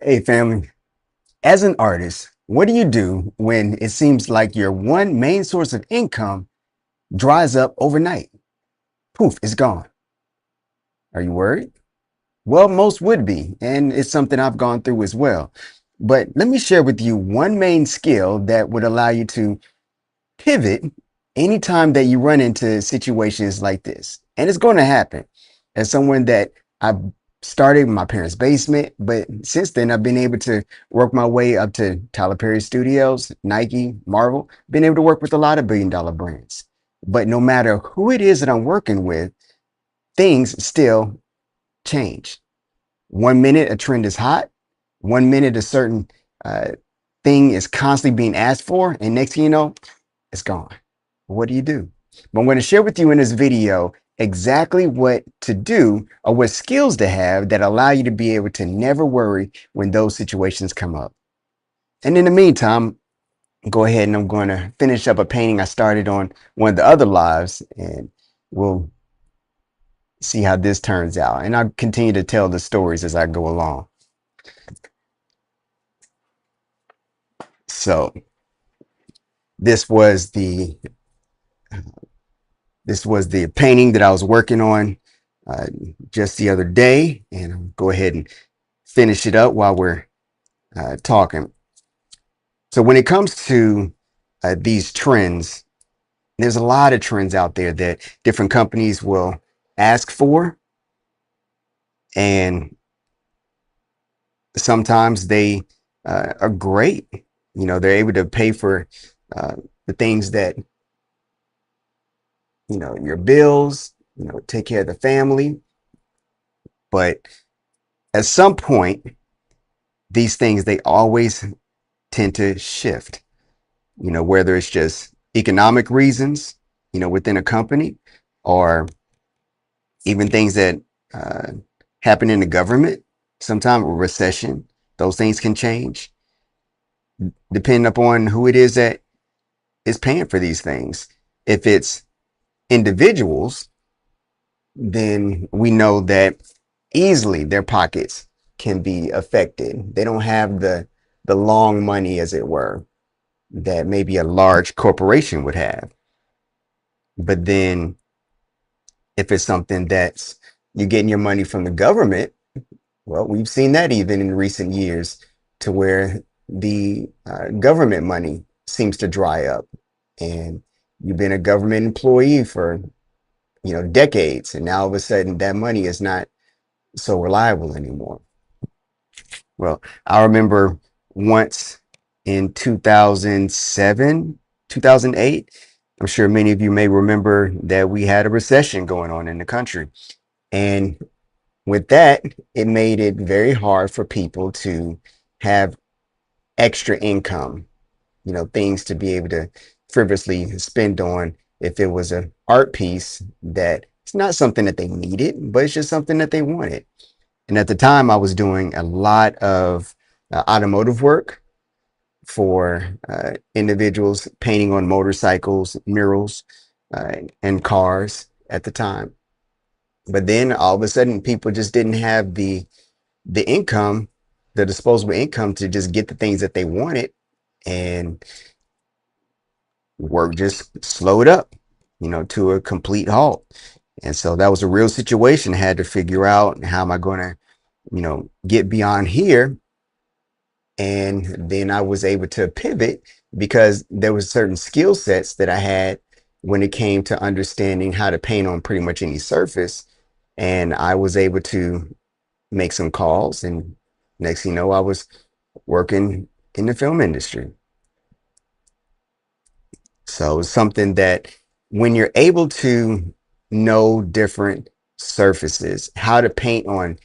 Hey, family. As an artist, what do you do when it seems like your one main source of income dries up overnight? Poof, it's gone. Are you worried? Well, most would be, and it's something I've gone through as well. But let me share with you one main skill that would allow you to pivot anytime that you run into situations like this. And it's going to happen. As someone that I've started in my parents' basement, but since then I've been able to work my way up to Tyler Perry Studios, Nike, Marvel, been able to work with a lot of billion-dollar brands. But no matter who it is that I'm working with, things still change. One minute a trend is hot, one minute a certain uh, thing is constantly being asked for, and next thing you know, it's gone. What do you do? But I'm going to share with you in this video exactly what to do or what skills to have that allow you to be able to never worry when those situations come up. And in the meantime, go ahead and I'm going to finish up a painting I started on one of the other lives, and we'll see how this turns out. And I'll continue to tell the stories as I go along. So this was the this was the painting that I was working on uh, just the other day, and I'll go ahead and finish it up while we're talking. So when it comes to these trends, there's a lot of trends out there that different companies will ask for, and sometimes they are great. You know, they're able to pay for uh, the things that, you know, your bills, you know, take care of the family. But at some point, these things, they always tend to shift, you know, whether it's just economic reasons, you know, within a company, or even things that uh, happen in the government. Sometimes a recession, those things can change depending upon who it is that is paying for these things. If it's individuals, then we know that easily their pockets can be affected. They don't have the long money, as it were, that maybe a large corporation would have. But then if it's something that's you're getting your money from the government, well, we've seen that even in recent years to where the government money seems to dry up, and you've been a government employee for, you know, decades, and now all of a sudden that money is not so reliable anymore. Well, I remember once in 2007, 2008, I'm sure many of you may remember that we had a recession going on in the country. And with that, it made it very hard for people to have extra income, you know, things to be able to frivolously spend on if it was an art piece that it's not something that they needed, but it's just something that they wanted. And at the time, I was doing a lot of automotive work for individuals painting on motorcycles, murals, and cars at the time. But then all of a sudden, people just didn't have the income, the disposable income to just get the things that they wanted, and work just slowed up, you know, to a complete halt. And so that was a real situation. I had to figure out how am I going to, you know, get beyond here. And then I was able to pivot because there was certain skill sets that I had when it came to understanding how to paint on pretty much any surface. And I was able to make some calls, and next thing you know, I was working in the film industry. So it's something that when you're able to know different surfaces, how to paint on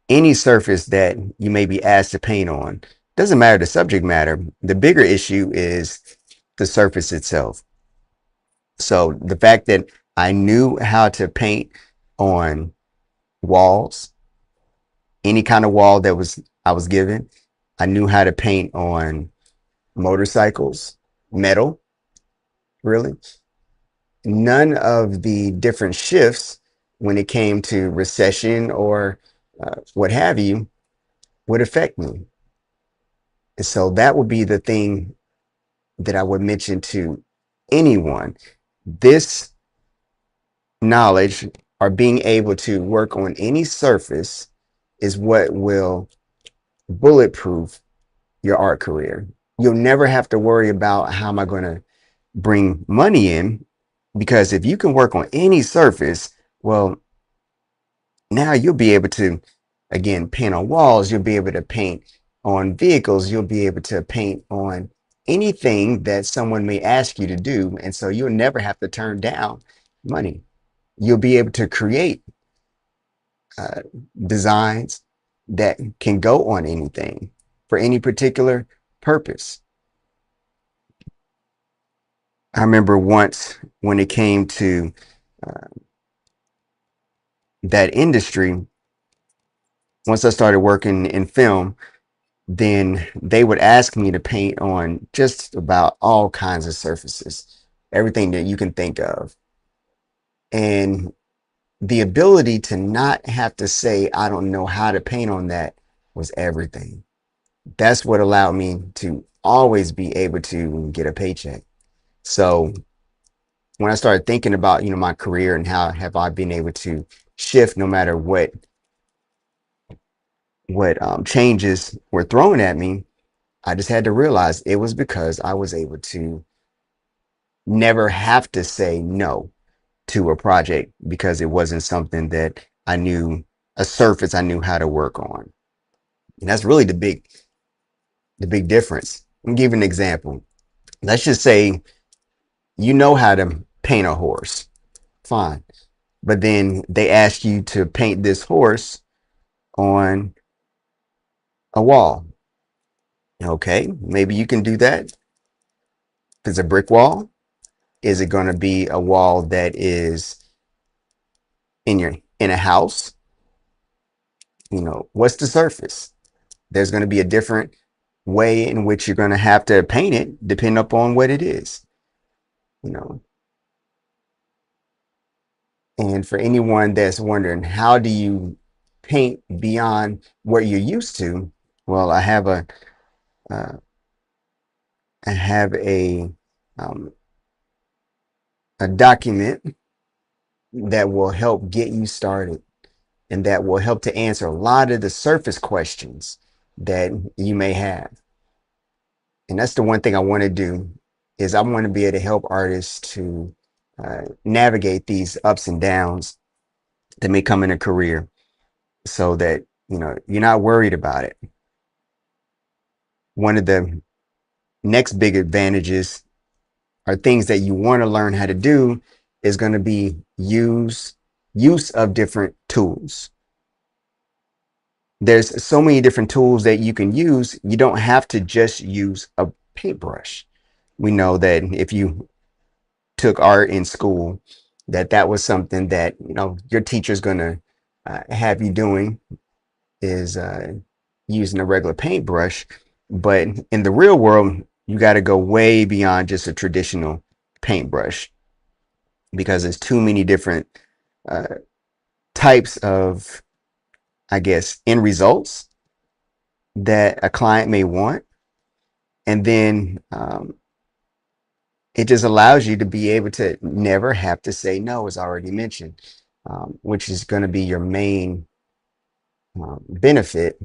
any surface that you may be asked to paint on, doesn't matter the subject matter. The bigger issue is the surface itself. So the fact that I knew how to paint on walls, any kind of wall that was I was given, I knew how to paint on motorcycles, metal, really. None of the different shifts when it came to recession or what have you would affect me. And so that would be the thing that I would mention to anyone. This knowledge or being able to work on any surface is what will bulletproof your art career. You'll never have to worry about how am I going to bring money in, because if you can work on any surface, well, now you'll be able to, again, paint on walls, you'll be able to paint on vehicles, you'll be able to paint on anything that someone may ask you to do. And so you'll never have to turn down money. You'll be able to create uh, designs that can go on anything for any particular purpose. I remember once when it came to uh, that industry, once I started working in film, then they would ask me to paint on just about all kinds of surfaces, everything that you can think of. And the ability to not have to say, I don't know how to paint on that was everything. That's what allowed me to always be able to get a paycheck. So when I started thinking about, my career and how have I been able to shift no matter what changes were thrown at me, I just had to realize it was because I was able to never have to say no to a project because it wasn't something that I knew, a surface I knew how to work on. And that's really the big difference. I'll give you an example. Let's just say you know how to paint a horse. Fine. But then they ask you to paint this horse on a wall. Okay, maybe you can do that. If it's a brick wall, is it going to be a wall that is in a house? What's the surface? There's going to be a different way in which you're going to have to paint it depending upon what it is. You know, and for anyone that's wondering, how do you paint beyond what you're used to? Well, uh, I have um, a document that will help get you started and that will help to answer a lot of the surface questions that you may have. And that's the one thing I want to do, is I want to be able to help artists to navigate these ups and downs that may come in a career, so that you're not worried about it. One of the next big advantages are things that you want to learn how to do is going to be use of different tools. There's so many different tools that you can use. You don't have to just use a paintbrush. We know that if you took art in school, that was something that your teacher's going to have you doing, is using a regular paintbrush. But in the real world, you got to go way beyond just a traditional paintbrush, because there's too many different uh, types of, I guess, end results that a client may want. And then it just allows you to be able to never have to say no, as already mentioned, which is going to be your main benefit,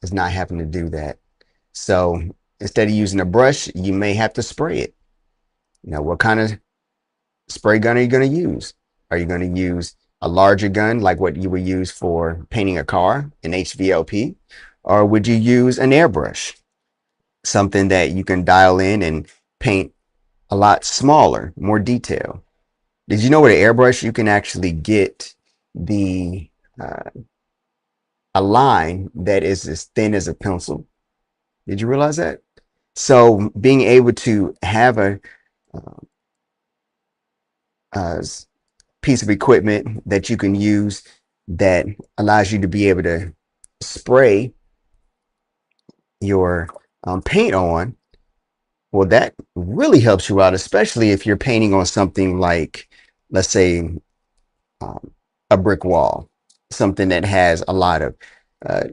is not having to do that. So instead of using a brush, you may have to spray it. What kind of spray gun are you going to use? Are you going to use a larger gun like what you would use for painting a car, an HVLP? Or would you use an airbrush, something that you can dial in and paint a lot smaller, more detail? Did you know with an airbrush you can actually get the uh, a line that is as thin as a pencil? Did you realize that? So being able to have uh, a piece of equipment that you can use that allows you to be able to spray your paint on, well, that really helps you out, especially if you're painting on something like, let's say, um, a brick wall, something that has a lot of uh,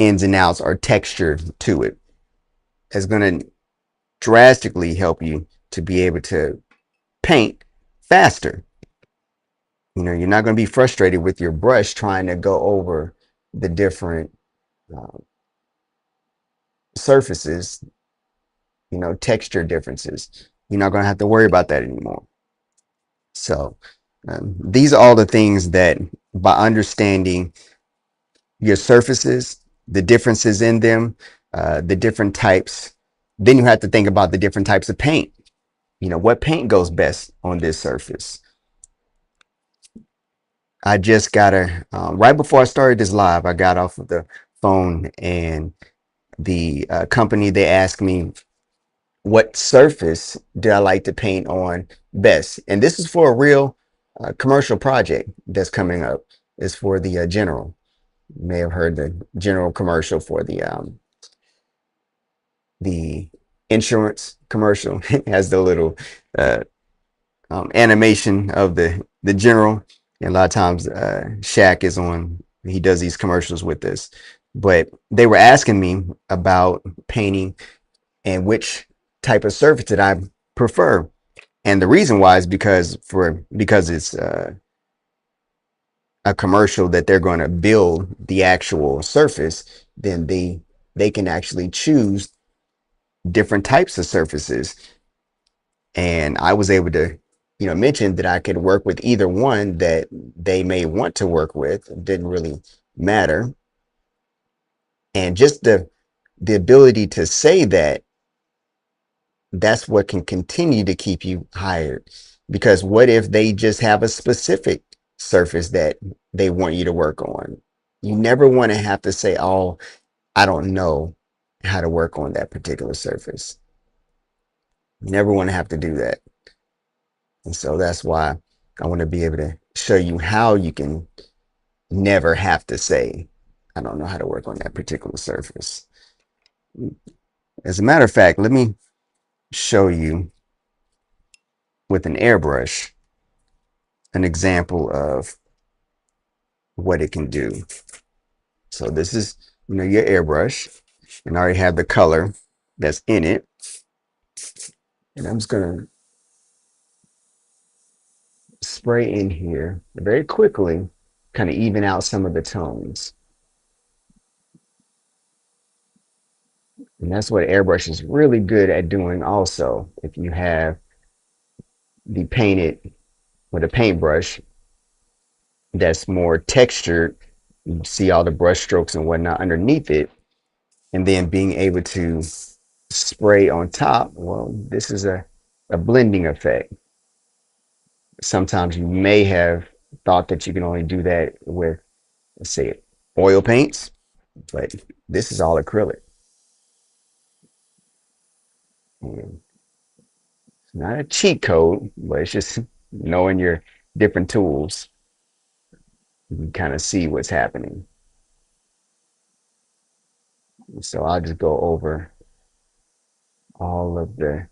ins and outs or texture to it. It's going to drastically help you to be able to paint faster. You know, you're not going to be frustrated with your brush trying to go over the different uh, surfaces, you know, texture differences. You're not going to have to worry about that anymore. So these are all the things that by understanding your surfaces, the differences in them, the different types, then you have to think about the different types of paint. You know, what paint goes best on this surface? I just got right before I started this live, I got off of the phone and the company, they asked me what surface do I like to paint on best. And this is for a real commercial project that's coming up. It's for the General. You may have heard the General commercial for the insurance commercial. It has the little uh, animation of the General. And a lot of times Shaq is on, he does these commercials with this. But they were asking me about painting and which type of surface that I prefer. And the reason why is because it's a commercial that they're going to build the actual surface, then they can actually choose different types of surfaces. And I was able to, you know, mention that I could work with either one that they may want to work with. It didn't really matter. And just the ability to say that, that's what can continue to keep you hired. Because what if they just have a specific surface that they want you to work on? You never want to have to say, oh, I don't know how to work on that particular surface. You never want to have to do that. And so that's why I want to be able to show you how you can never have to say, I don't know how to work on that particular surface. As a matter of fact, let me show you with an airbrush an example of what it can do. So this is, you know, your airbrush, and I already have the color that's in it. And I'm just gonna spray in here very quickly, kind of even out some of the tones. And that's what airbrush is really good at doing also. If you have the painted with a paintbrush that's more textured, you see all the brush strokes and whatnot underneath it, and then being able to spray on top. Well, this is a blending effect. Sometimes you may have thought that you can only do that with, let's say, oil paints, but this is all acrylic. And it's not a cheat code, but it's just knowing your different tools. You can kind of see what's happening. So I'll just go over all of the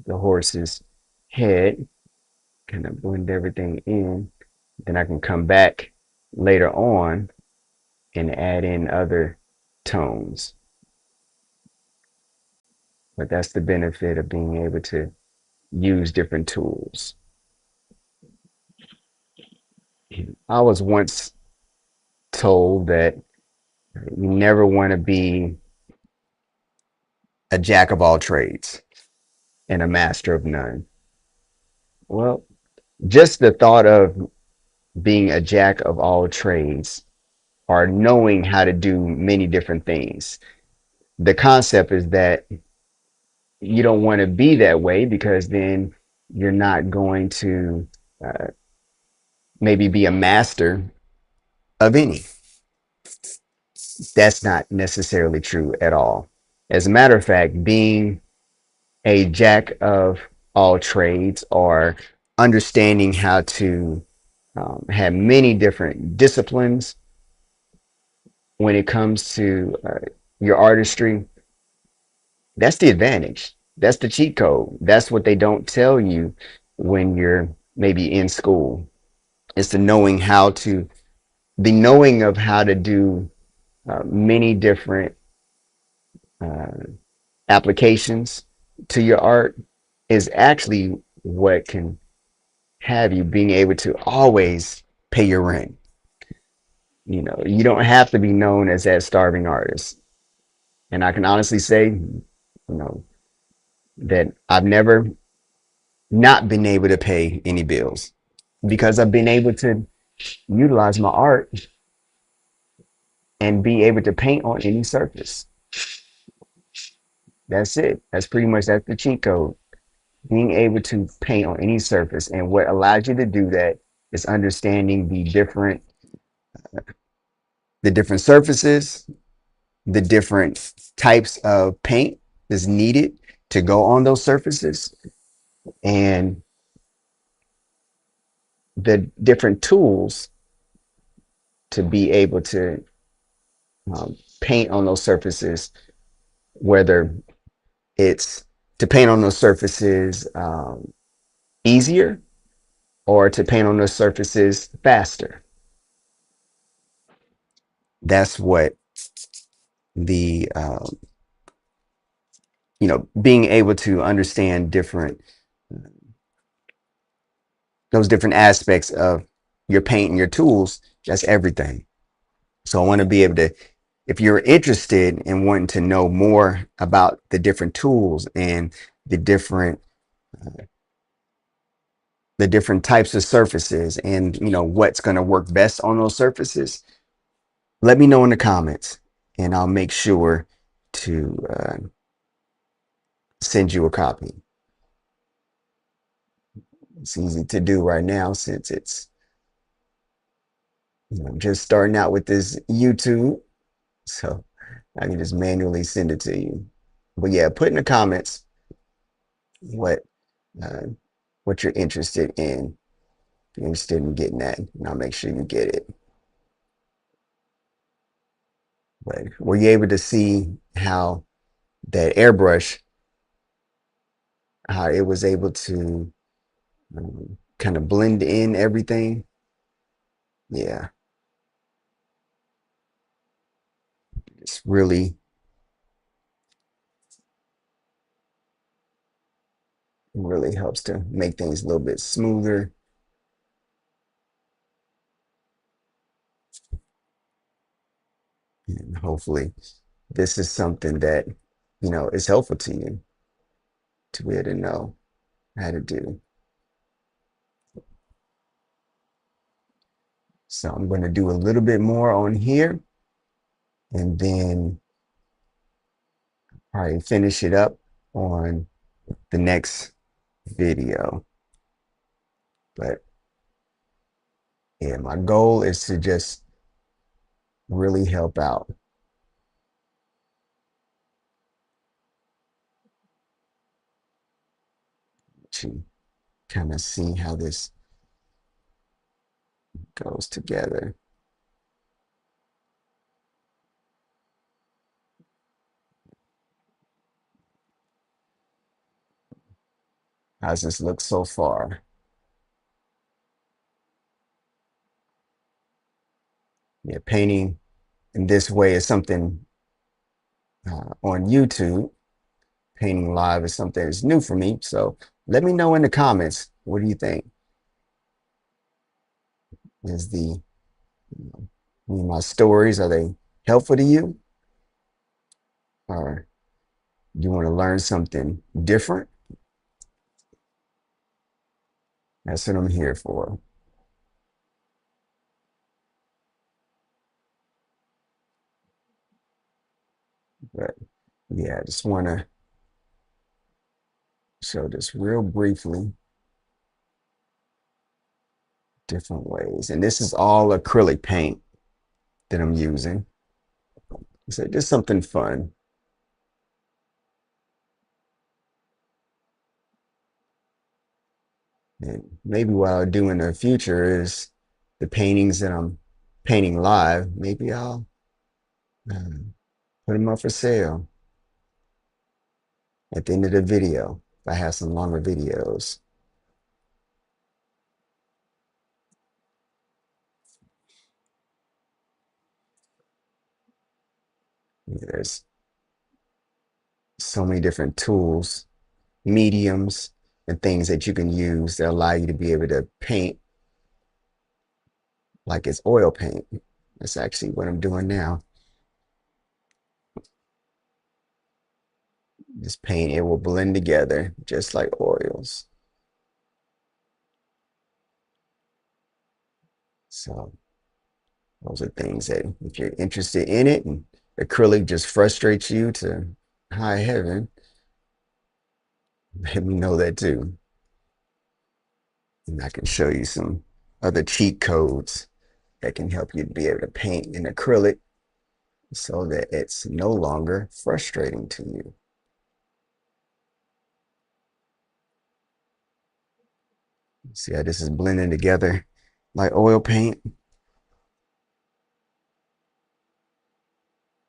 horse's head, kind of blend everything in. Then I can come back later on and add in other tones. But that's the benefit of being able to use different tools. I was once told that you never want to be a jack of all trades and a master of none. Well, just the thought of being a jack of all trades or knowing how to do many different things. The concept is that you don't want to be that way, because then you're not going to uh, maybe be a master of any. That's not necessarily true at all. As a matter of fact, being a jack of all trades, or understanding how to have many different disciplines when it comes to your artistry, that's the advantage. That's the cheat code. That's what they don't tell you when you're maybe in school. It's the knowing how to the knowing of how to do many different uh, applications to your art is actually what can have you being able to always pay your rent. You know, you don't have to be known as that starving artist. And I can honestly say, know, that I've never not been able to pay any bills because I've been able to utilize my art and be able to paint on any surface. That's it. That's the cheat code. Being able to paint on any surface. And what allows you to do that is understanding the different surfaces, the different types of paint that's needed to go on those surfaces, and the different tools to be able to paint on those surfaces, whether it's to paint on those surfaces easier or to paint on those surfaces faster. That's what the being able to understand different those different aspects of your paint and your tools. That's everything. So I want to be able to, if you're interested in wanting to know more about the different tools and the different the different types of surfaces and what's going to work best on those surfaces, let me know in the comments and I'll make sure to send you a copy. It's easy to do right now since it's just starting out with this YouTube, so I can just manually send it to you. But yeah, put in the comments what uh, what you're interested in. If you're interested in getting that, and I'll make sure you get it. But were you able to see how that airbrush, how it was able to kind of blend in everything? Yeah, it's really helps to make things a little bit smoother. And hopefully this is something that is helpful to you to be able to know how to do. So I'm going to do a little bit more on here and then probably finish it up on the next video. But yeah, my goal is to just really help out, to kind of see how this goes together. How's this look so far? Yeah, painting in this way is something on YouTube. Painting live is something that's new for me. So let me know in the comments, what do you think? Is my stories, are they helpful to you? Or do you want to learn something different? That's what I'm here for. But yeah, I just want to show this real briefly, different ways. And this is all acrylic paint that I'm using. So just something fun. And maybe what I'll do in the future is the paintings that I'm painting live, maybe I'll put them up for sale at the end of the video if I have some longer videos. There's so many different tools, mediums, and things that you can use that allow you to be able to paint like it's oil paint. That's actually what I'm doing now. This paint, it will blend together just like oils. So those are things that if you're interested in it and acrylic just frustrates you to high heaven, let me know that too. And I can show you some other cheat codes that can help you be able to paint in acrylic so that it's no longer frustrating to you. See how this is blending together like oil paint?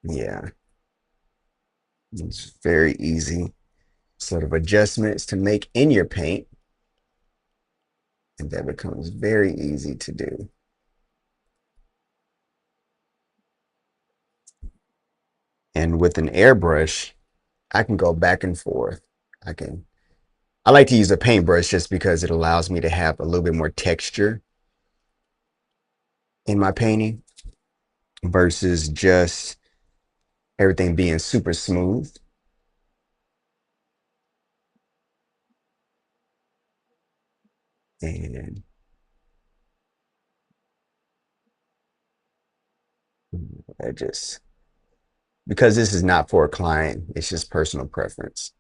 Yeah, it's very easy sort of adjustments to make in your paint, and that becomes very easy to do. And with an airbrush, I can go back and forth. I can I like to use a paintbrush just because it allows me to have a little bit more texture in my painting versus just everything being super smooth. And I just, because this is not for a client, it's just personal preference.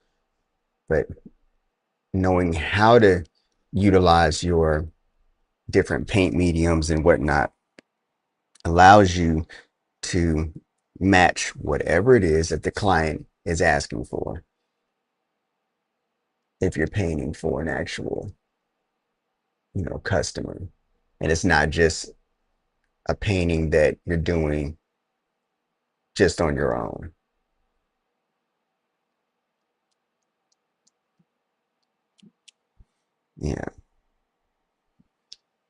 But knowing how to utilize your different paint mediums and whatnot allows you to match whatever it is that the client is asking for if you're painting for an actual, customer. And it's not just a painting that you're doing just on your own. Yeah,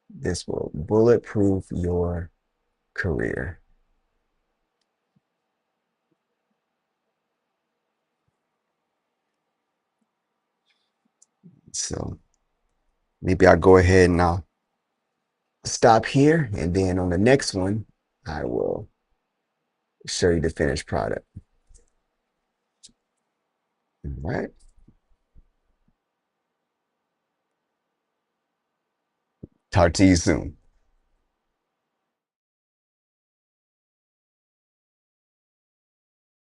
this will bulletproof your career. So maybe I'll go ahead and I'll stop here. And then on the next one, I will show you the finished product. All right. Talk to you soon.